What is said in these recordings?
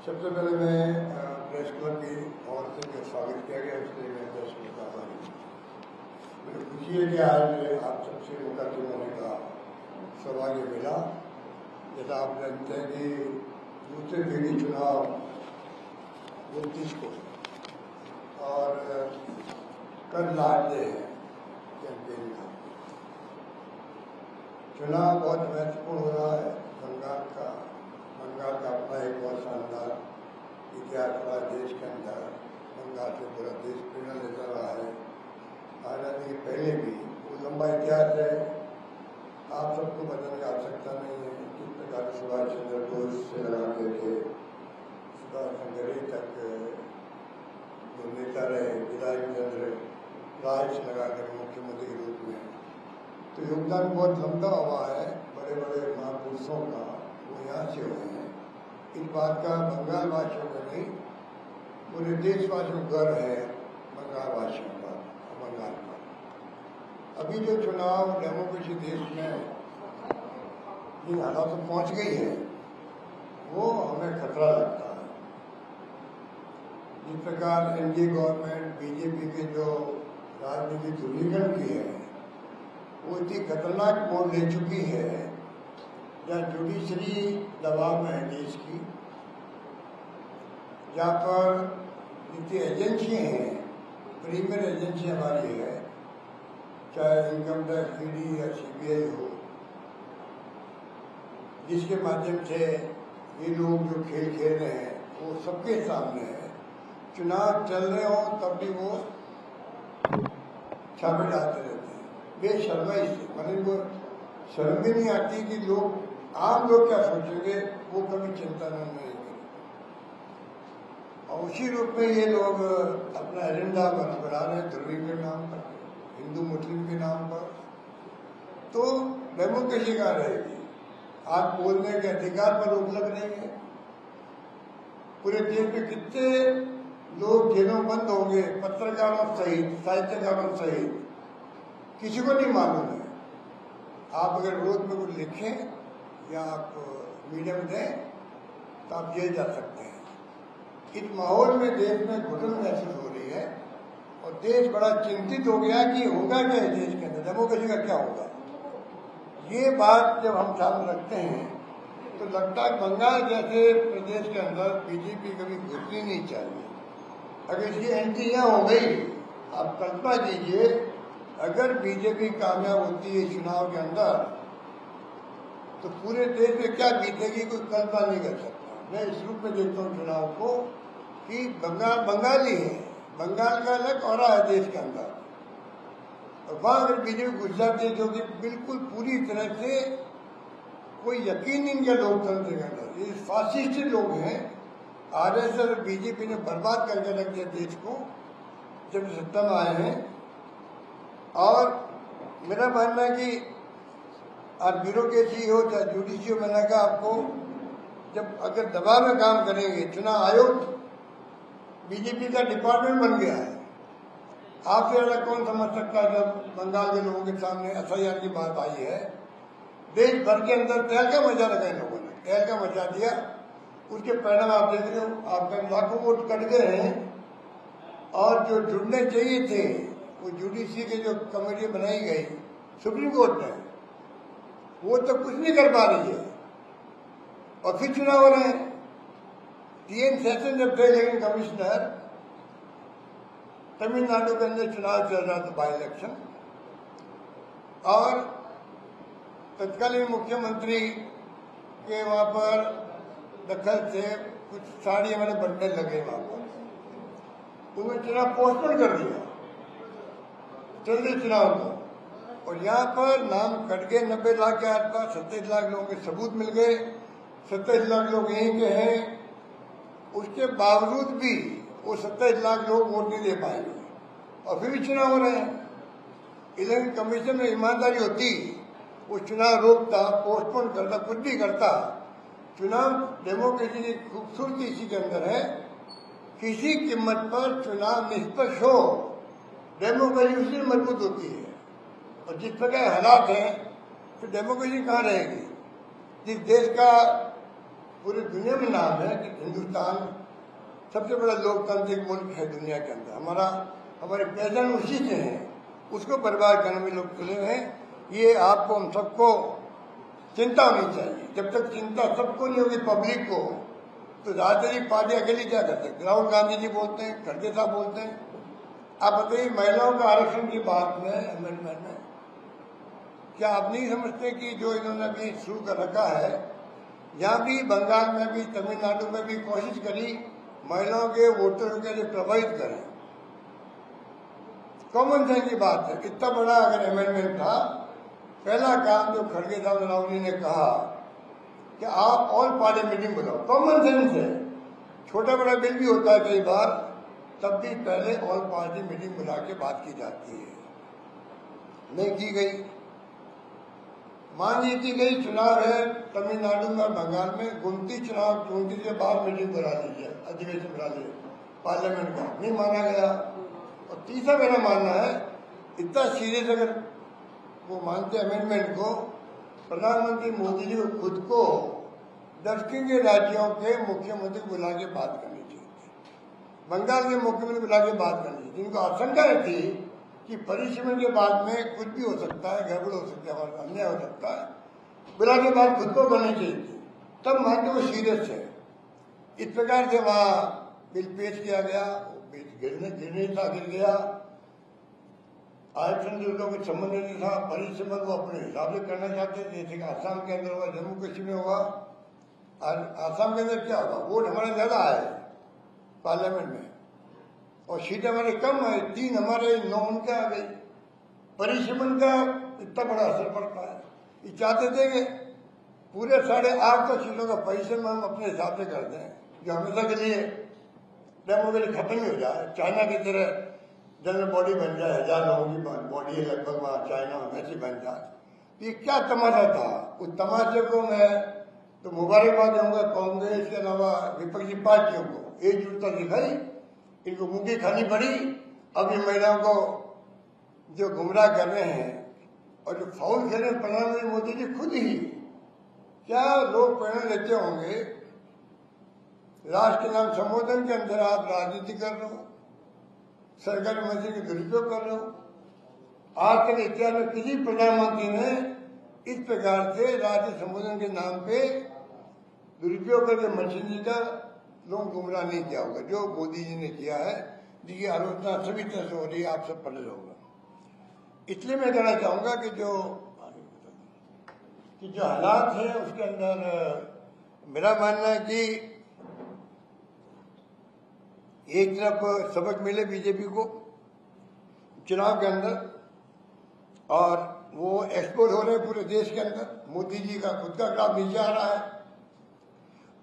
सबसे पहले मैं प्रेस क्लब की ओर से जो स्वागत किया गया इसलिए मैं दर्शकों का आभारी हूँ। मुझे खुशी है कि आज आप सबसे मुखातिब होने का सौभाग्य मिला। जैसा आप जानते हैं कि दूसरे पीढ़ी चुनाव 29 को और कल लास्ट डे है कैंपेन का। चुनाव बहुत महत्वपूर्ण हो रहा है। बंगाल का अपना एक बहुत शानदार इतिहास रहा देश के अंदर। बंगाल से पूरा देश प्रेरणा लेता रहा है। आज़ादी के पहले भी वो लंबा इतिहास है। आप सबको बताने की आवश्यकता नहीं है किस प्रकार सुभाष चंद्र बोस से लगाते थे सुभाष चंद्र तक जो नेता रहे विधायक चंद्र राज से लगाकर मुख्यमंत्री के रूप में, तो योगदान बहुत लंबा हुआ है। बड़े बड़े महापुरुषों का वो यहाँ से हुए हैं। इस बात का बंगाल वासियों का नहीं पूरे देशवासियों को गर्व है बंगाल वासियों का। बंगाल का अभी जो चुनाव डेमोक्रेसी देश में जिन हालात में पहुँच गई है वो हमें खतरा लगता है। जिस प्रकार एनडीए गवर्नमेंट बीजेपी के जो राजनीति ध्रुवीकरण की है वो इतनी खतरनाक मोड़ ले चुकी है जहाँ जुडिशरी दबाव में है देश की, जहाँ पर जितनी एजेंसियाँ हैं प्रीमियर एजेंसी हमारी है, चाहे इनकम टैक्स ईडी या सीबीआई हो, जिसके माध्यम से ये लोग जो खेल खेल रहे हैं वो सबके सामने है। चुनाव चल रहे हो तब भी वो छापे डालते रहते हैं बेशर्माई से। मतलब वो शर्म भी नहीं आती कि लोग आम लोग क्या सोचेंगे वो कभी चिंता नहीं करेंगे। और उसी रूप में ये लोग अपना एजेंडा बढ़ा रहे हैं ध्रुवीकरण के नाम पर, हिंदू मुस्लिम के नाम पर। तो डेमोक्रेसी कहाँ रहेगी? आप बोलने के अधिकार पर रोक लग रही है। पूरे देश में कितने लोग जेलों बंद होंगे, पत्रकारों सहित साहित्यकारों सहित, किसी को नहीं मालूम है। आप अगर विरोध में कुछ लिखें या आप मीडिया में दें तो आप जेल जा सकते हैं। इस माहौल में देश में घुटन महसूस हो रही है और देश बड़ा चिंतित हो गया कि होगा क्या है देश के अंदर, डेमोक्रेसी का क्या होगा। ये बात जब हम सामने रखते हैं तो लगता है बंगाल जैसे प्रदेश के अंदर बीजेपी कभी घुसनी नहीं चाहिए। अगर इसकी एंट्री यहाँ हो गई, आप कल्पना कीजिए अगर बीजेपी कामयाब होती है चुनाव के अंदर तो पूरे देश में क्या बीतेगी कोई कल्पना नहीं कर सकता। मैं इस रूप में देखता हूँ चुनाव को कि बंगाली है, बंगाल का अलग और है देश के अंदर। और वहाँ अगर बीजेपी घुस जाती है जो कि बिल्कुल पूरी तरह से कोई यकीन नहीं किया लोकतंत्र के अंदर। ये फासिस्ट लोग हैं, आरएसएस और बीजेपी ने बर्बाद करके रख दिया देश को जब सत्ता में आए हैं। और मेरा मानना है कि और ब्यूरोक्रेसी हो चाहे जुडिशरी हो, मैंने कहा आपको जब अगर दबाव में काम करेंगे, चुनाव आयोग बीजेपी का डिपार्टमेंट बन गया है। आपसे ज़्यादा कौन समझ सकता है जब बंगाल के लोगों के सामने एफआईआर की बात आई है। देश भर के अंदर तहलका मचा रखा इन लोगों ने, तहलका मचा दिया। उसके परिणाम आप देख रहे हो, आपका लाखों वोट कट गए हैं। और जो जुड़ने चाहिए थे वो जुडिशरी की जो कमेटी बनाई गई सुप्रीम कोर्ट ने, वो तो कुछ नहीं कर पा रही है। और फिर चुनाव हो रहे हैं। टीएन सेशन जब थे लेकिन कमिश्नर, तमिलनाडु के अंदर चुनाव चल रहा था बाई इलेक्शन, और तत्कालीन मुख्यमंत्री के वहाँ पर दखल से कुछ साड़ी हमारे बनने लगे वहाँ पर, उन्होंने चुनाव पोस्टपोन कर दिया जल्दी चुनाव को। और यहाँ पर नाम कट गए 90 लाख के आसपास, 27 लाख लोगों के सबूत मिल गए, 27 लाख लोग यहीं के हैं। उसके बावजूद भी वो 27 लाख लोग वोट नहीं दे पाएंगे और फिर भी चुनाव हो रहे हैं। इलेक्शन कमीशन में ईमानदारी होती, वो चुनाव रोकता, पोस्टपोन करता, कुछ भी करता। चुनाव डेमोक्रेसी की खूबसूरती इसी के अंदर है, किसी कीमत पर चुनाव निष्पक्ष हो, डेमोक्रेसी उससे मजबूत होती है। और जिस प्रकार हालात हैं तो डेमोक्रेसी कहाँ रहेगी? जिस देश का पूरी दुनिया में नाम है कि हिंदुस्तान सबसे बड़ा लोकतांत्रिक मुल्क है दुनिया के अंदर। हमारी पहचान उसी से है, उसको बर्बाद करने में लोग खुले हैं। ये आपको हम सबको चिंता होनी चाहिए। जब तक चिंता सबको नहीं होगी, पब्लिक को, तो राजनीतिक पार्टी अकेली क्या कर सकती? राहुल गांधी जी बोलते हैं, खड़गे साहब बोलते हैं। आप बताइए, महिलाओं का आरक्षण की बात में, अमेंडमेंट में, क्या आप नहीं समझते कि जो इन्होंने भी शुरू कर रखा है, यहाँ भी बंगाल में भी, तमिलनाडु में भी कोशिश करी महिलाओं के वोटरों के लिए प्रभावित करें। कॉमन सेंस की बात है। इतना बड़ा अगर अमेंडमेंट था, पहला काम जो खड़गे साहब राहुल जी ने कहा कि आप ऑल पार्टी मीटिंग बुलाओ। कॉमन सेंस है। छोटा बड़ा बिल भी होता है कई बार, तब भी पहले ऑल पार्टी मीटिंग बुला के बात की जाती है। नहीं की गई। मान लीजिए गई चुनाव है तमिलनाडु में और बंगाल में, गुमती चुनाव 29 के बाद मीटिंग बुला लीजिए, अधिवेशन बुला लीजिए पार्लियामेंट का, नहीं माना गया। और तीसरा मेरा मानना है, इतना सीरियस अगर वो मानते अमेंडमेंट को, प्रधानमंत्री मोदी जी को खुद को दक्षिण के राज्यों के मुख्यमंत्री को बुला के बात करनी चाहिए, बंगाल के मुख्यमंत्री बुला के बात करनी चाहिए, जिनको आशंका थी कि परिसीमन के बाद में कुछ भी हो सकता है, गड़बड़ हो सकता है, हमारा अन्याय हो सकता है, बुला के बात खुद को करनी चाहिए थी। तब मानते वो सीरियस है। इस प्रकार से वहाँ बिल पेश किया गया, गिरने था, गिर गया। आरक्षण जो लोगों के संबंध नहीं था, परिसीमन वो अपने हिसाब से करना चाहते थे, जैसे कि आसाम के अंदर हुआ, जम्मू कश्मीर में हुआ। आसाम के अंदर क्या होगा, वोट हमारा ज्यादा आए पार्लियामेंट में और सीट हमारे कम है, 3 हमारे 9 उनके आ गई। परिसीमन का इतना बड़ा असर पड़ता है। ये चाहते थे कि पूरे 8.5 सीटों का परिसीमन हम अपने हिसाब से कर दें, जो हमेशा के लिए डेमोक्रेसी खत्म ही हो जाए, चाइना की तरह जनरल बॉडी बन जाए, 1000 लोगों की बॉडी है लगभग वहाँ चाइना में, वैसी बन जाए। ये क्या तमाशा था? उस तमाशे को मैं तो मुबारकबाद दूंगा कांग्रेस के अलावा विपक्षी पार्टियों को, एकजुटता दिखाई, इनको मुंह की खानी पड़ी। अब ये महिलाओं को जो गुमराह कर रहे हैं और जो फाउल खेल रहे हैं प्रधानमंत्री मोदी जी खुद ही, क्या लोग प्रेरणा लेते होंगे? राष्ट्र के नाम संबोधन के अंदर आप राजनीति कर रहे हो, सरकारी मंत्री के दुरुपयोग कर रहे हो। आज तक इतिहास में किसी प्रधानमंत्री ने इस प्रकार से राज्य संबोधन के नाम पे दुरुपयोग करके मशीनरी का लोग गुमराह नहीं किया होगा, जो मोदी जी ने किया है, जिसकी आलोचना सभी तरह से हो रही है, आप सब पढ़ रहे होगा। इसलिए मैं कहना चाहूंगा कि जो हालात हैं उसके अंदर मेरा मानना है कि एक तरफ सबक मिले बीजेपी को चुनाव के अंदर, और वो एक्सपोर्ट हो रहे हैं पूरे देश के अंदर, मोदी जी का खुद का ग्राफ नीचे आ रहा है।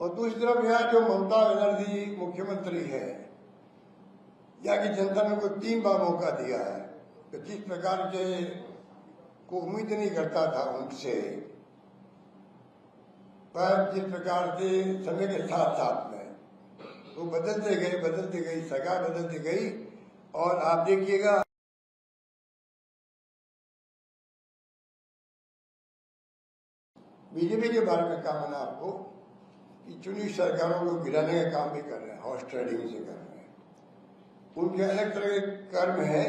और दूसरी तरफ यहाँ जो ममता बनर्जी मुख्यमंत्री है, यहाँ की जनता ने उनको 3 बार मौका दिया है, तो जिस प्रकार के को उम्मीद नहीं करता था उनसे, पर जिस प्रकार से समय के साथ साथ में वो बदलती गई, सरकार बदलती गई। और आप देखिएगा बीजेपी के बारे में कहा मैंने आपको कि चुनी सरकारों को गिराने का काम भी कर रहे हैं, हॉर्स ट्रेडिंग से कर रहे हैं। उनके अलग तरह के कर्म है।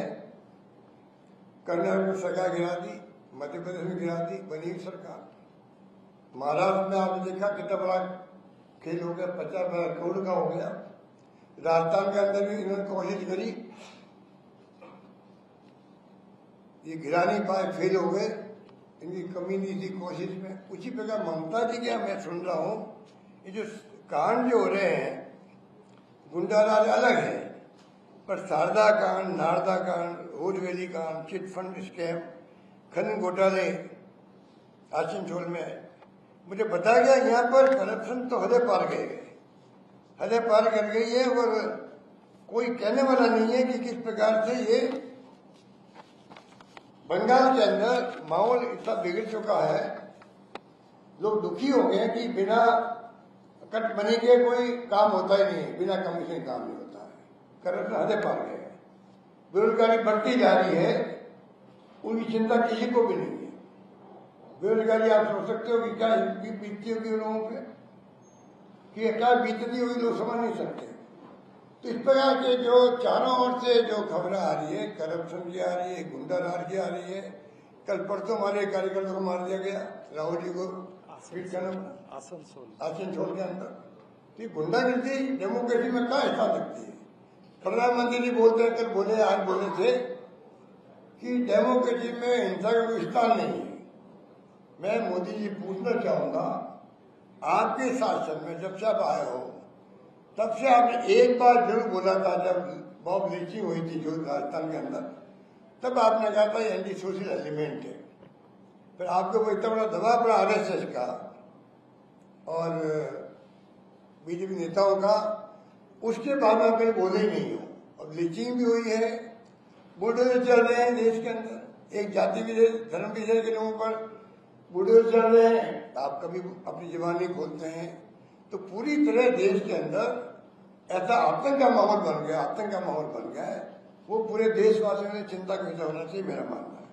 कर्नाटक में सरकार गिरा दी, मध्य प्रदेश में गिरा दी, बनी सरकार। महाराष्ट्र में आपने देखा कितना बड़ा खेल हो गया, 50 करोड़ का हो गया। राजस्थान के अंदर भी इन्होंने कोशिश करी, ये गिरा नहीं पाए, फेल हो गए, इनकी कमी नहीं थी कोशिश में। उसी प्रकार ममता जी क्या मैं सुन रहा हूँ, ये जो कांड जो हो रहे हैं, गुंडाराज अलग है, पर शारदा कांड, नारदा कांड, रोड वैली कांड, चिट फंड स्कैम, खनन घोटाले आसिनसोल में, मुझे बताया गया यहाँ पर करप्शन तो हदे पार कर गई है। और कोई कहने वाला नहीं है कि किस प्रकार से ये बंगाल के अंदर माहौल इतना बिगड़ चुका है, लोग दुखी हो गए कि बिना कट बनी के कोई काम होता ही नहीं, बिना कमीशन काम नहीं होता है, करप्शन हदे पार गए, बेरोजगारी बढ़ती जा रही है, उनकी चिंता किसी को भी नहीं है। बेरोजगारी आप सोच सकते हो कि क्या बीतती होगी लोगों पे। कि क्या बीतती हुई लोग समझ नहीं सकते। तो इस प्रकार के जो चारों ओर से जो खबरें आ रही है, करप्शन की आ रही है, गुंडाराज की आ रही है। कल परसों हमारे कार्यकर्ता को मार दिया गया, राहुल जी को आसनसोल के अंदर। तो गुंडागर्दी डेमोक्रेसी में क्या हिस्सा लगती है? प्रधानमंत्री जी बोलते हैं, कल बोले, आज बोले थे कि डेमोक्रेसी में हिंसा का कोई स्थान नहीं है। मैं मोदी जी पूछना चाहूंगा, आपके शासन में जब से आप आए हो तब से आपने एक बार जरूर बोला था, जब बॉब लिंचिंग हुई थी जो राजस्थान के अंदर, तब आपने कहा था एंटी सोशल एलिमेंट है। फिर आपके ऊपर इतना बड़ा दबाव पड़ा आरएसएस का और बीजेपी नेताओं का, उसके बाद में कहीं बोले ही नहीं हो। अब लिंचिंग भी हुई है, बुलडोजर चल रहे हैं देश के अंदर, एक जाति विशेष, धर्म विशेष के लोगों पर बुलडोजर चल रहे हैं। आप कभी अपनी जुबान नहीं खोलते हैं। तो पूरी तरह देश के अंदर ऐसा आतंक का माहौल बन गया, आतंक का माहौल बन गया है। वो पूरे देशवासियों ने चिंता का विषय होना चाहिए, मेरा मानना है।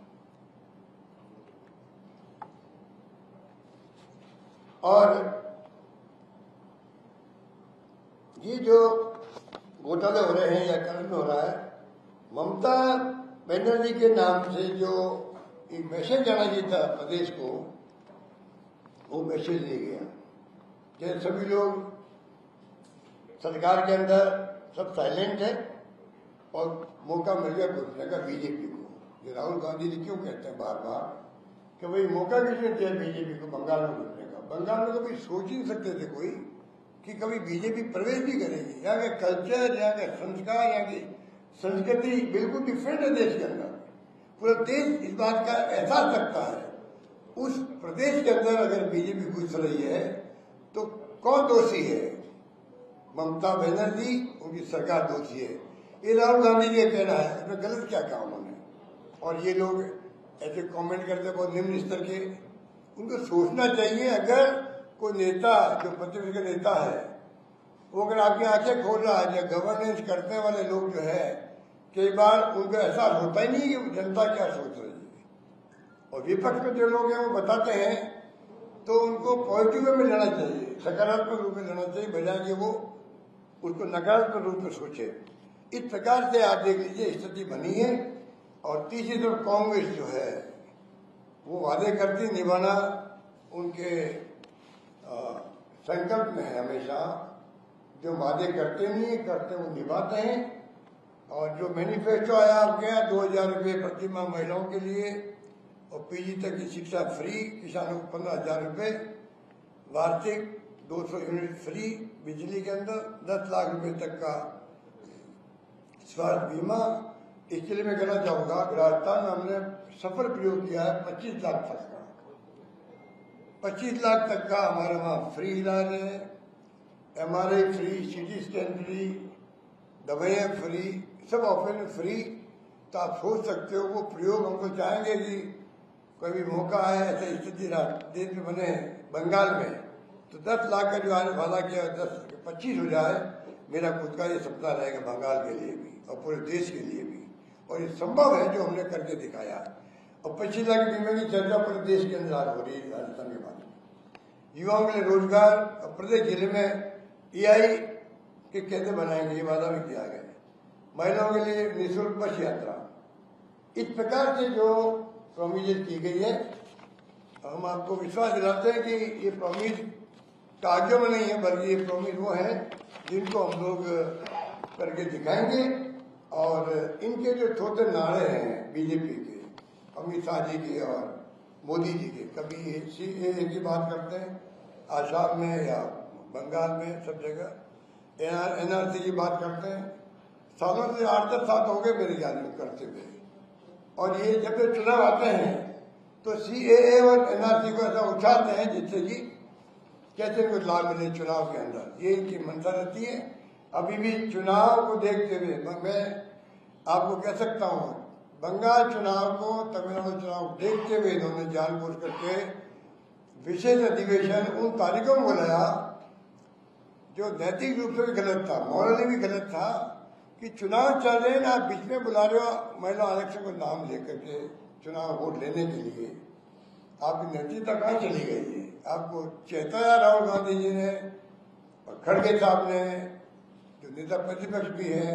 और ये जो घोटाले हो रहे हैं या कर्म हो रहा है, ममता बनर्जी के नाम से जो एक मैसेज जाना चाहिए था प्रदेश को, वो मैसेज नहीं गया। जैसे सभी लोग सरकार के अंदर सब साइलेंट है और मौका मिल गया घुसने का बीजेपी को। ये राहुल गांधी जी क्यों कहते हैं बार बार कि भाई मौका किसने दिया बीजेपी को बंगाल में घुसने का? बंगाल में कभी सोच ही नहीं सकते थे कोई कि कभी बीजेपी प्रवेश भी करेगी। यहाँ के कल्चर, यहाँ के संस्कार, यहाँ की संस्कृति बिल्कुल डिफरेंट है देश के अंदर। पूरा देश इस बात का एहसास रखता है। उस प्रदेश के अंदर अगर बीजेपी घुस रही है तो कौन दोषी है? ममता बनर्जी, उनकी सरकार दोषी है। ये राहुल गांधी जी कहना है, इसमें गलत क्या कहा उन्होंने? और ये लोग ऐसे कमेंट करते हैं बहुत निम्न स्तर के। उनको सोचना चाहिए, अगर कोई नेता जो प्रतिपक्ष का नेता है वो अगर आपकी आंखें खोल रहा है, या गवर्नेंस करने वाले लोग जो है, कई बार उनको एहसास होता ही नहीं कि जनता क्या सोच रही है। और विपक्ष में जो लोग हैं वो बताते हैं, तो उनको पॉजिटिव वे में लेना चाहिए, सकारात्मक रूप में लेना चाहिए, बजाय कि वो उसको नकारात्मक रूप में सोचे। इस प्रकार से आप देख लीजिए स्थिति बनी है। और तीसरी तरफ कांग्रेस जो है वो वादे करती निभाना उनके संकल्प में है हमेशा। जो वादे करते नहीं करते वो निभाते हैं। और जो मैनिफेस्टो आया आपके यहाँ 2000 रुपये प्रतिमाह महिलाओं के लिए, और पीजी तक की शिक्षा फ्री, किसानों को 15,000 रुपये, वार्षिक 200 यूनिट फ्री बिजली के अंदर, 10 लाख रुपए तक का स्वास्थ्य बीमा। इसके लिए मैं कहना चाहूँगा, राजस्थान में हमने सफल प्रयोग किया है 25 लाख तक का। 25 लाख तक का हमारे वहाँ फ्री इलाज है, MRI free, CT scan free, दवाइयाँ फ्री, सब ऑपरेशन फ्री। तो आप सोच सकते हो वो प्रयोग हम तो चाहेंगे कि कोई भी मौका आए, ऐसा स्थिति देश में बने बंगाल में, तो 10 लाख का जो आज वादा किया 10-25 हो जाए, मेरा खुद का ये सपना रहेगा बंगाल के लिए भी और पूरे देश के लिए भी। और ये संभव है जो हमने करके दिखाया। और 25 लाख बीमे की चर्चा पूरे देश के अंदर हो रही है राजस्थान के बाद में। युवाओं के लिए रोजगार, और प्रत्येक जिले में EI के केंद्र बनाएंगे, ये वादा भी किया गया। महिलाओं के लिए निःशुल्क बस यात्रा। इस प्रकार से जो प्रॉमिस की गई है, हम आपको विश्वास दिलाते हैं कि ये प्रॉमिस कागजों में नहीं है, बल्कि ये प्रॉमिस वो है जिनको हम लोग करके दिखाएंगे। और इनके जो थोड़े नारे हैं बीजेपी के, अमित शाह जी के और मोदी जी के, कभी CAA की बात करते हैं आसाम में या बंगाल में, सब जगह NRC की बात करते हैं। सालों से 8-10 साल हो गए मेरे ख्याल में करते हुए। और ये जब ये चुनाव आते हैं तो CAA और NRC को ऐसा उछालते हैं जिससे कि कैसे कोई लाभ मिले चुनाव के अंदर, ये इनकी मंशा रहती है। अभी भी चुनाव को देखते हुए मैं आपको कह सकता हूँ, बंगाल चुनाव को, तमिलनाडु चुनाव को देखते हुए इन्होंने जानबूझ करके विशेष अधिवेशन उन तारीखों में बुलाया जो नैतिक रूप से भी गलत था, मॉरली भी गलत था। कि चुनाव चल रहे हैं ना, आप बीच में बुला रहे हो महिला आरक्षण को नाम लेकर के चुनाव वोट लेने के लिए, आपकी नैतिकता कहाँ चली गई है? आपको चेताया राहुल गांधी जी ने और खड़गे साहब ने जो नेता प्रतिपक्ष भी हैं,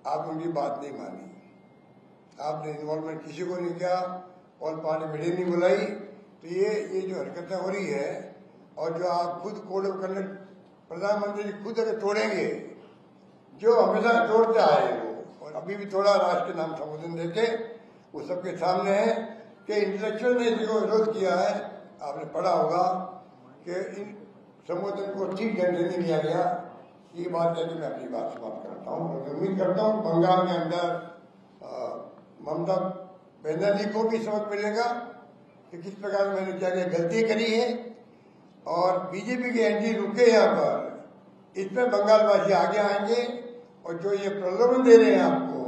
आप उनकी बात नहीं मानी, आपने इन्वॉल्वमेंट किसी को नहीं किया और पार्टी मीटिंग नहीं बुलाई। तो ये जो हरकतें हो रही है और जो आप खुद कोड ऑफ कंडक्ट प्रधानमंत्री जी खुद अगर तोड़ेंगे, जो हमेशा तोड़ते आए वो, और अभी भी थोड़ा राष्ट्र के नाम संबोधन देके वो सबके सामने है कि इंटेलेक्चुअल ने इसको विरोध किया है। आपने पढ़ा होगा कि इन संबोधन को ठीक ढंग से नहीं लिया गया। ये बात है कि मैं अपनी बात समाप्त करता हूँ और उम्मीद करता हूँ बंगाल के अंदर ममता बनर्जी को भी सबक मिलेगा कि किस प्रकार मैंने क्या क्या गलती करी है, और बीजेपी की एंट्री रुके यहाँ पर, इसमें बंगालवासी आगे आएंगे। और जो ये प्रलोभन दे रहे हैं आपको,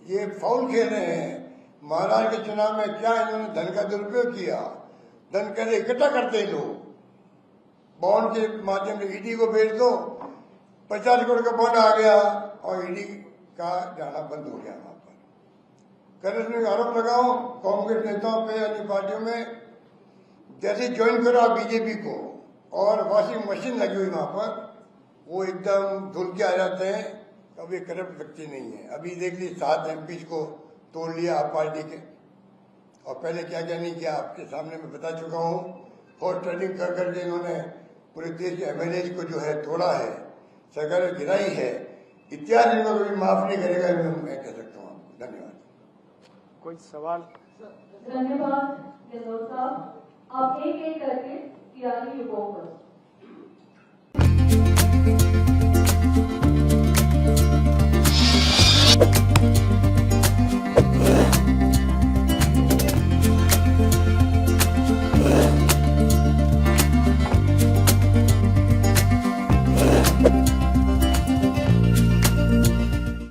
ये फाउल खेल रहे हैं। महाराष्ट्र के चुनाव में क्या इन्होंने धन का दुरुपयोग किया, धन कैसे इकट्ठा करते हैं लोग, बॉन्ड के माध्यम से ईडी को भेज दो, 50 करोड़ का बॉन्ड आ गया और ईडी का जाना बंद हो गया। वहां पर करप्शन का आरोप लगाओ कांग्रेस नेताओं पे, अन्य पार्टियों में, जैसे ज्वाइन करो आप बीजेपी को, और वॉशिंग मशीन लगी हुई वहां पर, वो एकदम धुल के आ जाते हैं। अब ये करप्ट व्यक्ति नहीं है। अभी देख लीजिए 7 MP को तोड़ लिया आप पार्टी के, और पहले क्या क्या नहीं किया आपके सामने मैं बता चुका हूँ। फॉर ट्रेडिंग कर करके इन्होंने पूरे देश के MLA को जो है तोड़ा है, सरकार गिराई है। इतिहास इनको कभी माफ नहीं करेगा, मैं कह सकता हूँ। धन्यवाद। कोई सवाल? धन्यवाद गहलोत साहब। आप एक एक करके तिरानी युवाओं पर